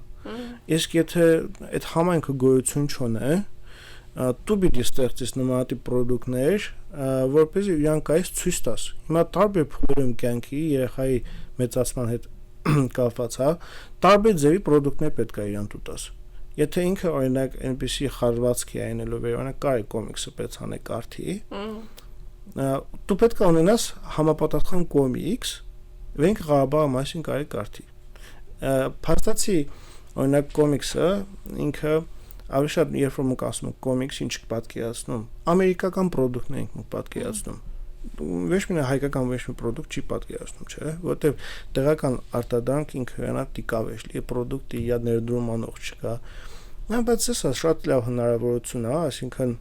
իսկ եթե այդ համայնքը գոյություն չունի դու պիտի ստեղծես նմանատիպ պրոդուկտներ որպեսզի իրանք այս ցույց տաս հիմա տարբեր փուլերում կյանքի երեխայի մեծացման հետ կապված հա տարբեր ձևի պրոդուկտներ պետք է իրան տուտաս եթե ինքը օրինակ այնպեսի խարվածքի այնելով օրինակ կարի կոմիքսը պետք է կարդի դու պետք է ունենաս համապատասխան կոմիքս վենք Ղարաբաղի մասին կարի կարդի փաստացի օրինակ կոմիքսը ինքը ավելի շատ երբ որ մենք ասում ենք կոմիքս ինչ կպատկերացնում ամերիկական պրոդուկտներ ենք պատկերացնում ոչ մի հայկական ոչ մի պրոդուկտ չի պատկերացնում չէ որտեվ տեղական արտադրանք ինքը հենա տիկավ է լի պրոդուկտի իա ներդրում անող չկա բայց սա շատ լավ հնարավորություն է այսինքն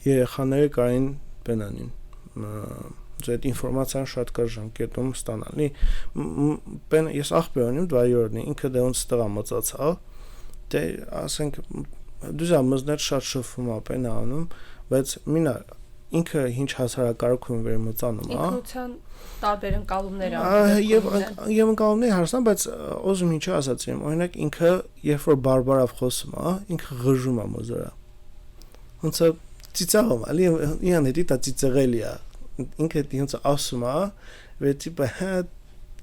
երեխաները կարին բենանին այդ ինֆորմացիան շատ կար ժամկետում ստանալի ես ախպեր ունեմ դվայորնի ինքը դե ոնց ստղա մծացա դե ասենք դուզա մզներ շատ շփվում ապեն անում բայց մինա ինքը ինչ հասարակարգում վերմծանում է ինքնության տարբեր ընկալումներ եւ ընկալումներ հարցան բայց ոզում ինչ ասացիմ օրինակ ինքը երբ որ բարբարով խոսում է ինքը ղժում է մոզորա ոնց է ծիծաղում ալի իան հետի դա ծիծաղելի է ինքը դինց ասում է վեցիպը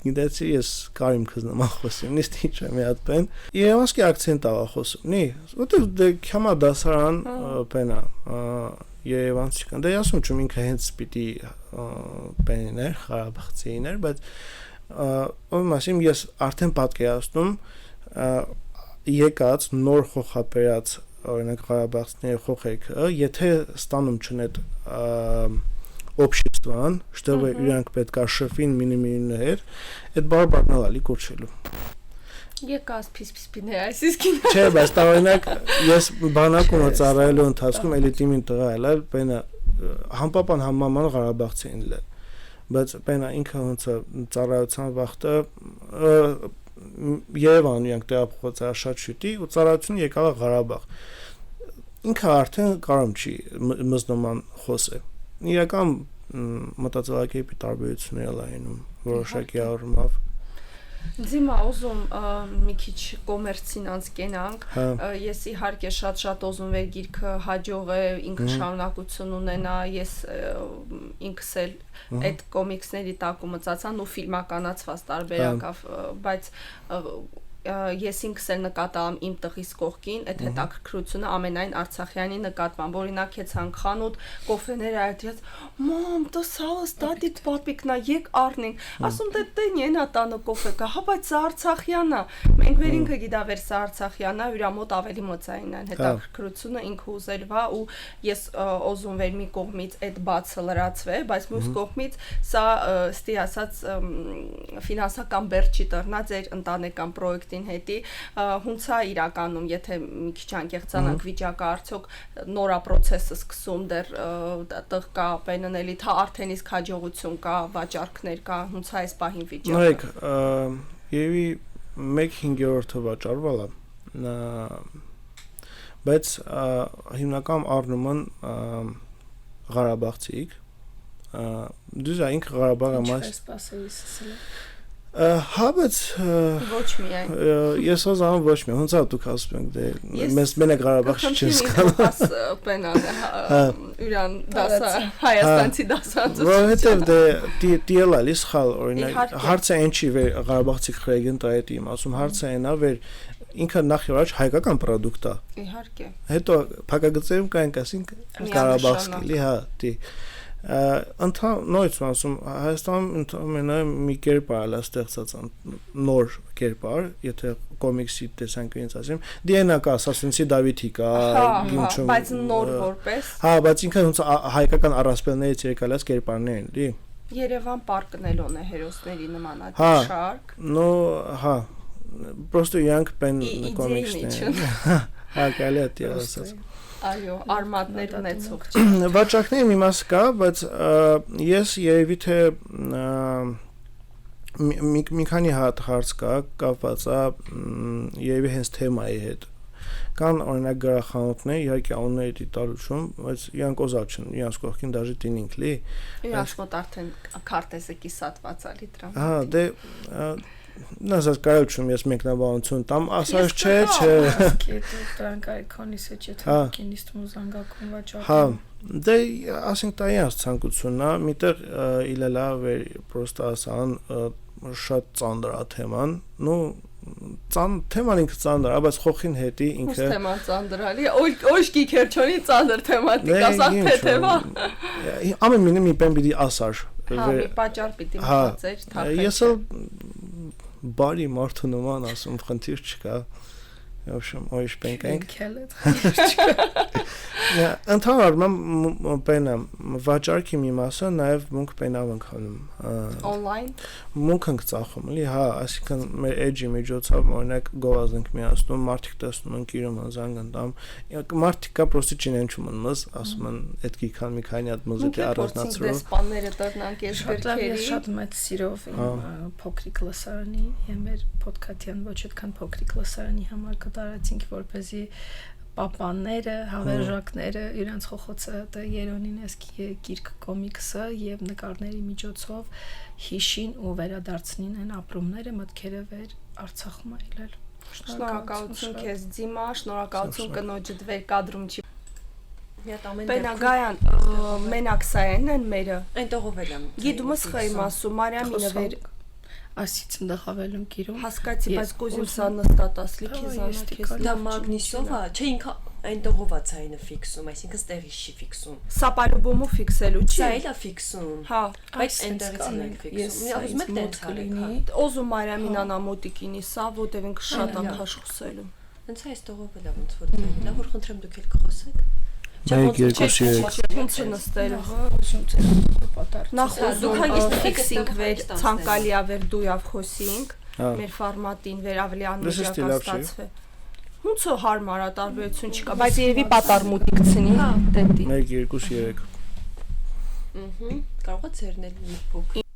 գիտեցի ես կարիմ քզնամ խոսում նիստ ինչ եմ յատպեն Երևանский акцент ա խոսում նի որտե դե քամա դասարան բենա Երևանցի կան դե ասում չում ինքը հենց պիտի բեներ Ղարաբաղցիներ բայց ով մասիմ ես արդեն պատկերացնում եկած նոր խոխապերած օրինակ Ղարաբաղցիների խոխեքը եթե ստանում չնետ обществан, чтобы իրանք պետք է շփվին մինիմումներ, այդ բարբարն ալի կոչելու։ Եկաս փիսփիսպիներ այսիսկին։ Չէ, բայց տարօրինակ ես բանակում ծառայելու ընթացքում էլի թիմին տղա էլա, բենա համապապան համաման Ղարաբաղցին էլ։ Բայց բենա ինքը ոնց է ծառայության վախտը Երևան իրանք տեղափոխված է շատ շուտի ու ծառայությունը եկավ Ղարաբաղ։ Ինքը արդեն կարում չի մզնոման խոսե։ Իրական մտածելակերպի տարբերություններ լայնում որոշակի առումով։ Դիմա ուզում մի քիչ կոմերցին անցկենանք, ես իհարկե շատ ուզում եմ գիրքը հաջող է, ինքը շարունակություն ունենա, ես ինքս էլ այդ կոմիքսների տակ ու մծացան ու ֆիլմականացված տարբերակով, բայց ես ինքս էլ նկատամ իմ տղիս կողքին այդ հետաքրքրությունը ամենայն Արցախյանի նկատմամբ, օրինակ եցանք խանութ, կոֆեներ այդպես, մամ, դա սալը ստատիկ պատմիկնա, եկ առնենք, ասում դե նենա տանը կոֆե կա, հա բայց սա Արցախյանա, մենք վերինքը գիտավեր սա Արցախյանա, իրա մոտ ավելի մոծային են հետաքրքրությունը ինքը ուզելվա ու ես օզում վեր մի կողմից այդ բացը լրացվե, բայց մյուս կողմից սա ստի ասած ֆինանսական բերչի տրնա ձեր ընտանեկան պրոյեկտ հետի հունցա իրականում եթե մի քիչ անկեղծանանք վիճակը արդյոք նորա process-ը սկսում դեռ տեղ կա պեննելի թա արդեն իսկ հաջողություն կա վաճառքներ կա հունցա այս պահին վիճակը նայեք եւի 1/5-ը վաճառվալ է բայց հիմնական առնումն Ղարաբաղցիք դուզ ինքը Ղարաբաղը մաս հա բայց ոչ միայն ես ասում ոչ միայն ոնց է դուք ասում եք դե մեզ մենակ Ղարաբաղի չես կարող պենանը ուրան դասա հայաստանցի դասած որովհետև դե դիելա լիս խալ օրինակ հարցը ինչի վեր Ղարաբաղցի քրեգն տա էտի ասում հարցը այնա վեր ինքը նախ եւ առաջ հայկական product է իհարկե հետո փակագծերում կային ասինք Ղարաբաղսկի լի հա դի նույնիսկ ասում Հայաստանում ընդհանրապես մի կերպար է ստեղծած նոր կերպար, եթե կոմիքսի տեսանկյունից ասեմ, դիենա կա, ասասինսի Դավիթի կա, գիմչում, բայց նոր որպես։ Հա, բայց ինքը ոնց հայկական առասպելներից եկալած կերպարներ են, լի։ Երևան պարկնելոն է հերոսների նմանած շարք։ No, հա, просто իրանք պեն կոմիքսներ։ Հա, կարելի է դիալ ասած։ Այո, արմատներ ունեցող։ Վաճառքների մի մաս կա, բայց ես երևի թե մի քանի հատ հարց կա կապված է երևի հենց թեմայի հետ։ Կան օրինակ գրախանութներ, իհարկե անունների դիտալուչում, բայց իրանք օզալ չեն, իրանք կողքին դաժե տինինք լի։ Իրանք մոտ արդեն քարտեզը կիսատված է լիտրամ։ Հա, դե նազած կարողություն ես մեկնաբանություն տամ, ասած չէ։ Դրանք այքոնից է չէ կինիստ մուզանգակում վաճառում։ Հա, դե ասենք դա իրանց ցանկությունն է, միտեղ իլելա վեր պրոստը ասան շատ ծանր է թեման, նո թեման ինքը ծանր է, բայց խոխին հետի ինքը թեման ծանր է, օշկի քերչոնի ծանր թեմատիկ, ասած թե թեմա։ Ամեն մինը մի բան պիտի ասար։ Հա, մի պատճառ պիտի մտածեր, թափել։ Ես բարի մարդու նման ասում, խնդիր չկա։ В общем, ой, շպենքենք։ Ընդհանրապես պենա վաճառքի մի մասը նաև մունք պենավ ենք հանում։ Օնլայն։ Մունք ենք ծախում, էլի, հա, այսինքն մեր էջի միջոցով օրինակ գովազ ենք միացնում, մարդիկ տեսնում են կիրում են զանգանդամ։ Մարդիկ կա պրոստի չինենչում են մզ, ասում են այդ գիքան մի քանի հատ մուզիկա առանձնացրու։ Դեսպանները դառնանք ես գրքերի։ Շատ մեծ սիրով փոքրիկ լսարանի, եւ մեր ոդքասթյան ոչ այդքան փոքրիկ լսարանի համար կատարեցինք, որպեսզի պապանները, հավերժակները իրենց խոխոցը Երոնին էսքի գիրք կոմիքսը եւ նկարների միջոցով հիշին ու վերադարձնին այն ապրումները մտքերը վեր Արցախում այլել։ Շնորհակալություն քեզ Դիմա, շնորհակալություն կնոջը դվեր կադրում չի։ Միատ ամեն Բենագայան մենակ սա են մերը։ Այնտեղով էլ եմ։ Գիտումս խայմ ասում Մարիամինը վեր ասից ընդհավելում գիրում հասկացի, բայց կոզում սա նստատասլի քեզանա քեզ դա մագնիսով է, չէ ինքը այնտեղով է ցայինը ֆիքսում, այսինքն ստեղի չի ֆիքսում։ Սա պարուբոմու ֆիքսելու չի։ Սա էլ է ֆիքսում։ Հա, բայց այնտեղից են ֆիքսում։ Մի ուզում եք տենց կլինի։ Օզում Մարիամին անամոտիկինի սա, որտեղ ենք շատ անքաշխուսելու։ Հենց այստեղով էլ է ոնց որ դրանք, դա որ խնդրեմ դուք էլ կխոսեք։ Մեկ երկուսի ոնց նստել։ պատար։ Նախ ուզում ֆիքսինգ վեր ցանկալիա վեր դույավ խոսինք, մեր ֆորմատին վեր ավելի անմիջական ստացվե։ Ոնց է հարմար է տարբերություն չկա, բայց երևի պատարմուտիկ ցնի, տենտի։ 1 2 3 Կարող է ցերնել մի փոքր։